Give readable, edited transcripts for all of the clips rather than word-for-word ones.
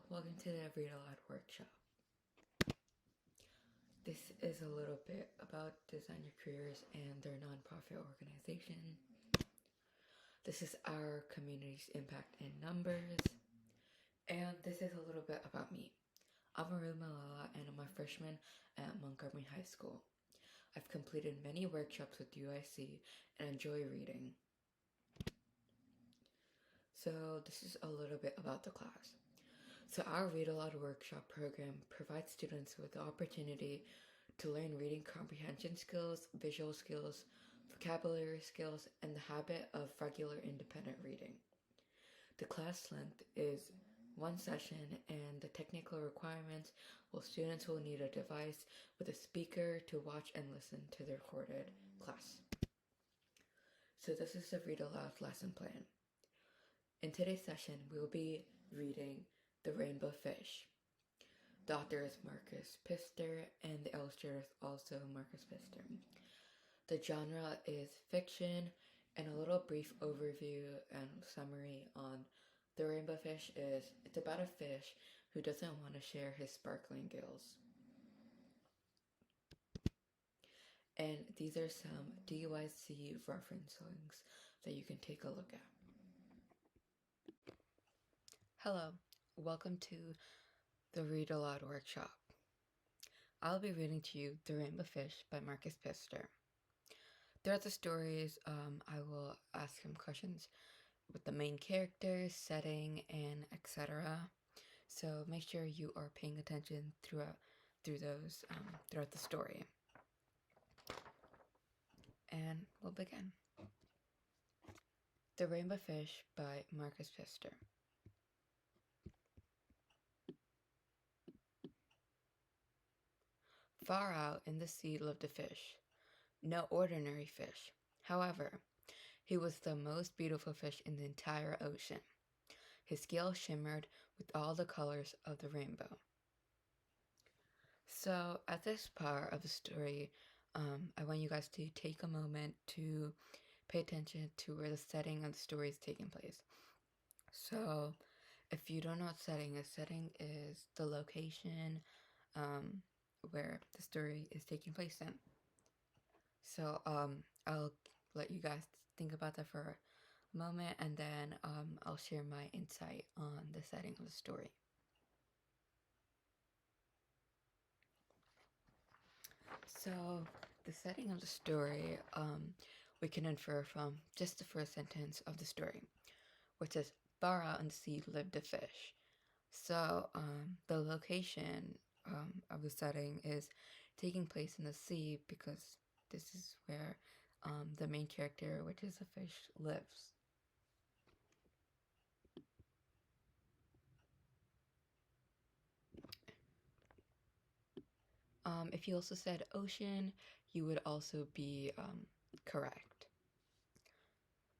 Welcome to the Read-Aloud workshop. This is a little bit about designer careers and their nonprofit organization. This is our community's impact in numbers. And this is a little bit about me. I'm Arun, Mallela, and I'm a freshman at Montgomery High School. I've completed many workshops with UIC and enjoy reading. So this is a little bit about the class. So our Read-Aloud workshop program provides students with the opportunity to learn reading comprehension skills, visual skills, vocabulary skills, and the habit of regular independent reading. The class length is one session, and the technical requirements, students will need a device with a speaker to watch and listen to the recorded class. So this is the Read-Aloud lesson plan. In today's session, we will be reading The Rainbow Fish. The author is Marcus Pister, and the illustrator is also Marcus Pister. The genre is fiction, and a little brief overview and summary on The Rainbow Fish is it's about a fish who doesn't want to share his sparkling gills. And these are some DYC reference links that you can take a look at. Hello, welcome to the Read-Aloud workshop. I'll be reading to you The Rainbow Fish by Marcus Pister. Throughout the stories, I will ask him questions with the main characters, setting, and etc. So make sure you are paying attention throughout the story. And we'll begin. The Rainbow Fish by Marcus Pister. Far out in the sea lived a fish. No ordinary fish. However, he was the most beautiful fish in the entire ocean. His scales shimmered with all the colors of the rainbow. So at this part of the story, I want you guys to take a moment to pay attention to where the setting of the story is taking place. So if you don't know what setting is the location where the story is taking place in. So I'll let you guys think about that for a moment, and then I'll share my insight on the setting of the story. So the setting of the story we can infer from just the first sentence of the story, which says, far out in the sea lived a fish. So the location of the setting is taking place in the sea because this is where the main character, which is a fish, lives. If you also said ocean, you would also be correct.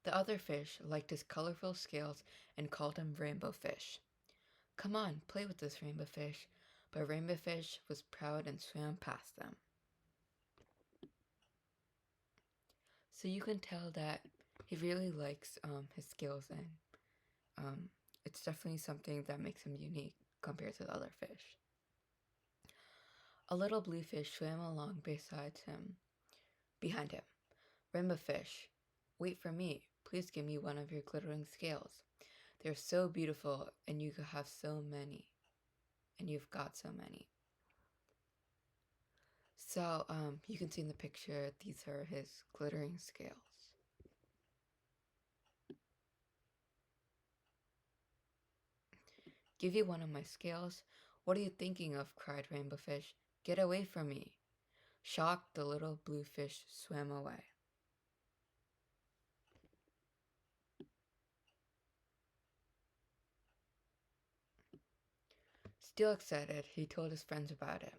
The other fish liked his colorful scales and called him Rainbow Fish. Come on, play with this, Rainbow Fish. But Rainbow Fish was proud and swam past them. So you can tell that he really likes his skills, and it's definitely something that makes him unique compared to the other fish. A little blue fish swam along behind him. Rainbow Fish, wait for me. Please give me one of your glittering scales. They're so beautiful, and you have so many. And you've got so many. So you can see in the picture, these are his glittering scales. Give you one of my scales? What are you thinking of? Cried Rainbow Fish. Get away from me. Shocked, the little blue fish swam away. Still excited, he told his friends about it.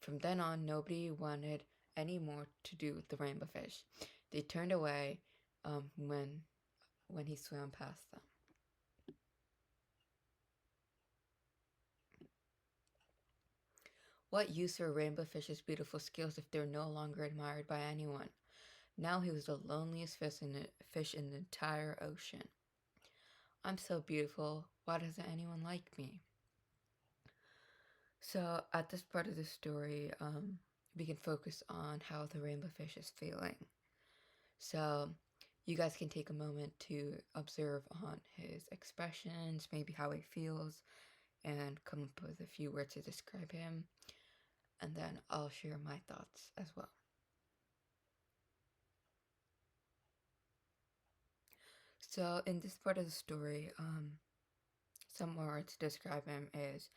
From then on, nobody wanted any more to do with the Rainbow Fish. They turned away when he swam past them. What use were Rainbow Fish's beautiful scales if they were no longer admired by anyone? Now he was the loneliest fish in the entire ocean. I'm so beautiful. Why doesn't anyone like me? So at this part of the story, we can focus on how the rainbow fish is feeling. So you guys can take a moment to observe on his expressions, maybe how he feels, and come up with a few words to describe him. And then I'll share my thoughts as well. So in this part of the story, some more words to describe him is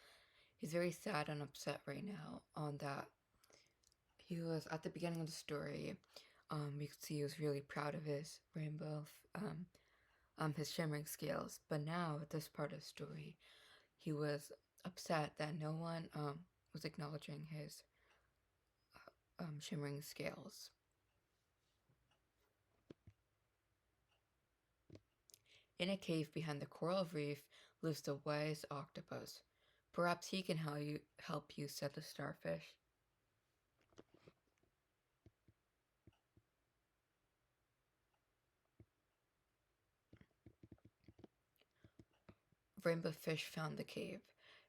he's very sad and upset right now on that he was at the beginning of the story. You could see he was really proud of his rainbow, his shimmering scales. But now at this part of the story, he was upset that no one was acknowledging his shimmering scales. In a cave behind the coral reef lives the wise octopus. Perhaps he can help you, said the starfish. Rainbow Fish found the cave.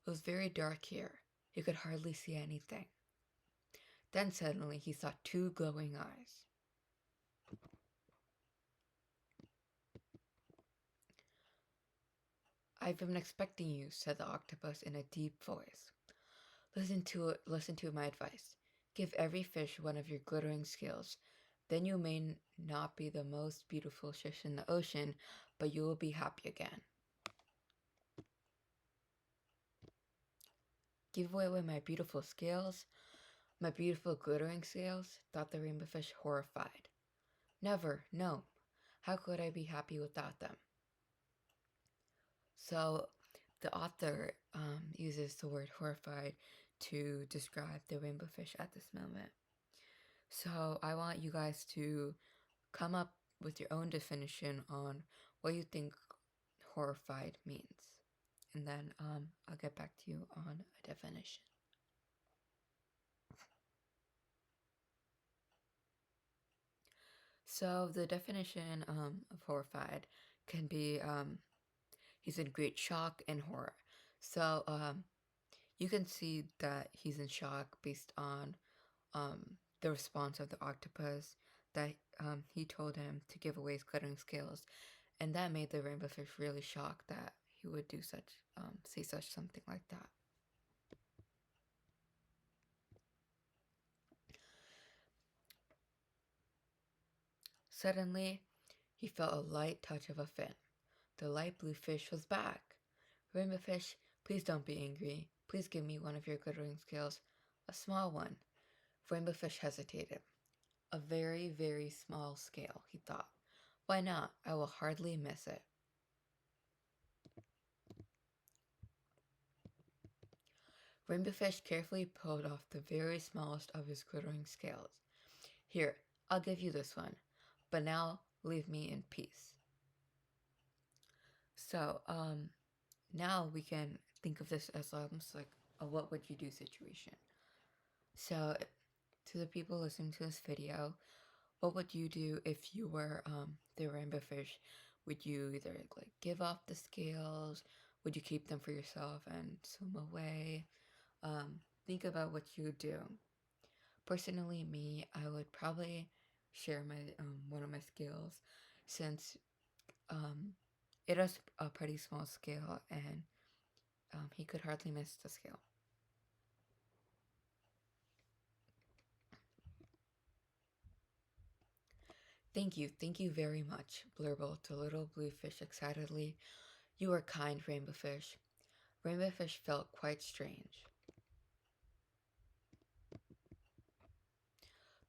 It was very dark here. He could hardly see anything. Then suddenly he saw two glowing eyes. I've been expecting you, said the octopus in a deep voice. Listen to my advice. Give every fish one of your glittering scales. Then you may not be the most beautiful fish in the ocean, but you will be happy again. Give away my beautiful scales? My beautiful glittering scales? Thought the rainbow fish, horrified. Never, no. How could I be happy without them? So the author uses the word horrified to describe the rainbow fish at this moment. So I want you guys to come up with your own definition on what you think horrified means. And then I'll get back to you on a definition. So the definition of horrified can be he's in great shock and horror. So you can see that he's in shock based on the response of the octopus that he told him to give away his glittering scales, and that made the rainbow fish really shocked that he would do such say such something like that. Suddenly, he felt a light touch of a fin. The light blue fish was back. Rainbow fish, please don't be angry. Please give me one of your glittering scales, a small one. Rainbow fish hesitated. A very, very small scale, he thought. Why not? I will hardly miss it. Rainbow Fish carefully pulled off the very smallest of his glittering scales. Here, I'll give you this one, but now leave me in peace. So, now we can think of this as almost like a what would you do situation. So, to the people listening to this video, what would you do if you were the rainbow fish? Would you either like give off the scales? Would you keep them for yourself and swim away? Think about what you would do. Personally, me, I would probably share my one of my scales, since it is a pretty small scale and he could hardly miss the scale. Thank you very much, blurbled the little blue fish excitedly. You are kind, Rainbow Fish. Rainbow Fish felt quite strange.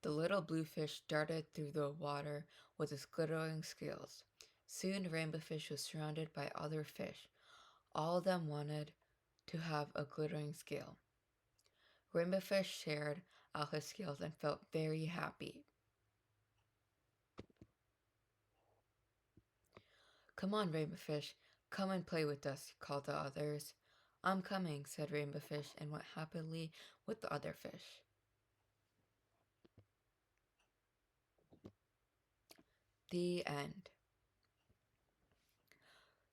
The little blue fish darted through the water with his glittering scales. Soon Rainbow Fish was surrounded by other fish. All of them wanted to have a glittering scale. Rainbow Fish shared out his scales and felt very happy. Come on, Rainbow Fish, come and play with us, called the others. I'm coming, said Rainbow Fish, and went happily with the other fish. The end.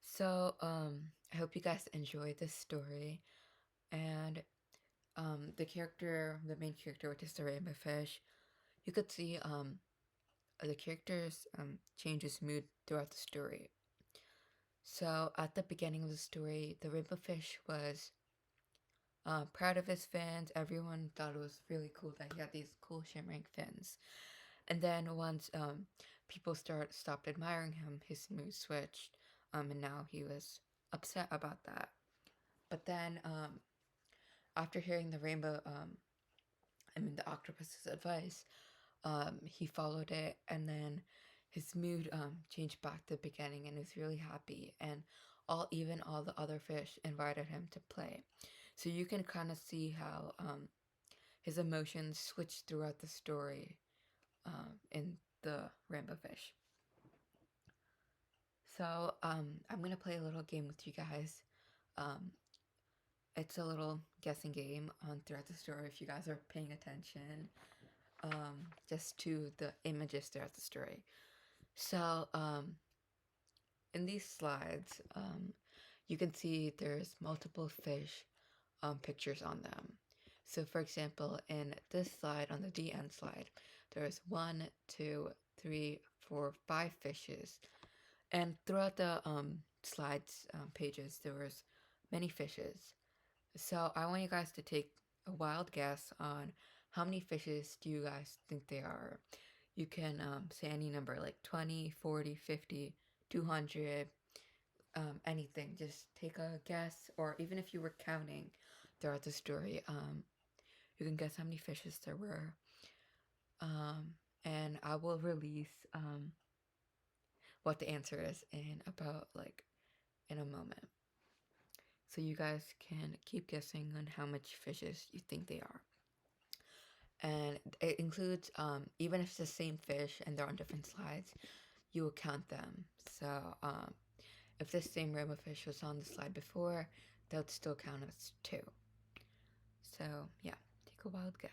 So, I hope you guys enjoyed this story, and the main character, which is the rainbow fish, you could see the characters change his mood throughout the story. So at the beginning of the story, the rainbow fish was proud of his fins. Everyone thought it was really cool that he had these cool shimmering fins. And then once people stopped admiring him, his mood switched, and now he was upset about that. But then after hearing the octopus's advice, he followed it, and then his mood changed back to the beginning, and he was really happy. And even all the other fish invited him to play. So you can kind of see how his emotions switched throughout the story in the rainbow fish. So I'm gonna play a little game with you guys. It's a little guessing game throughout the story if you guys are paying attention, just to the images throughout the story. So in these slides, you can see there's multiple fish pictures on them. So for example, in this slide, on the DN slide, there's 1, 2, 3, 4, 5 fishes. And throughout the slides pages, there was many fishes. So I want you guys to take a wild guess on how many fishes do you guys think there are. You can say any number, like 20, 40, 50, 200, anything. Just take a guess, or even if you were counting throughout the story, you can guess how many fishes there were. And I will release what the answer is in a moment. So you guys can keep guessing on how much fishes you think they are. And it includes, even if it's the same fish and they're on different slides, you will count them. So if this same rainbow fish was on the slide before, that would still count as 2. So yeah, take a wild guess.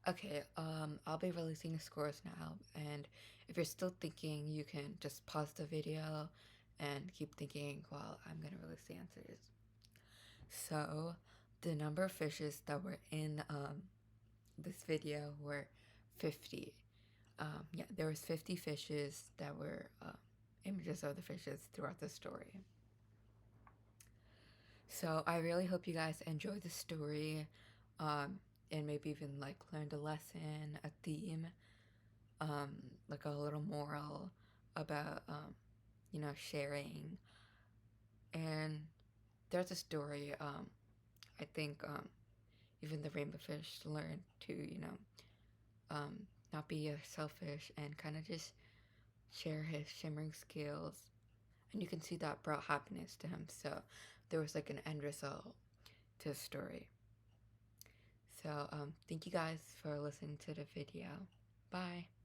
Okay, I'll be releasing the scores now, and if you're still thinking, you can just pause the video and keep thinking while I'm gonna release the answers. So, the number of fishes that were in this video were 50. Yeah, there was 50 fishes that were images of the fishes throughout the story. So I really hope you guys enjoyed the story, and maybe even learned a lesson, a theme, like a little moral about sharing. And there's a story. I think even the rainbow fish learned to not be selfish and kind of just share his shimmering skills, and you can see that brought happiness to him. So there was an end result to the story. So thank you guys for listening to the video. Bye.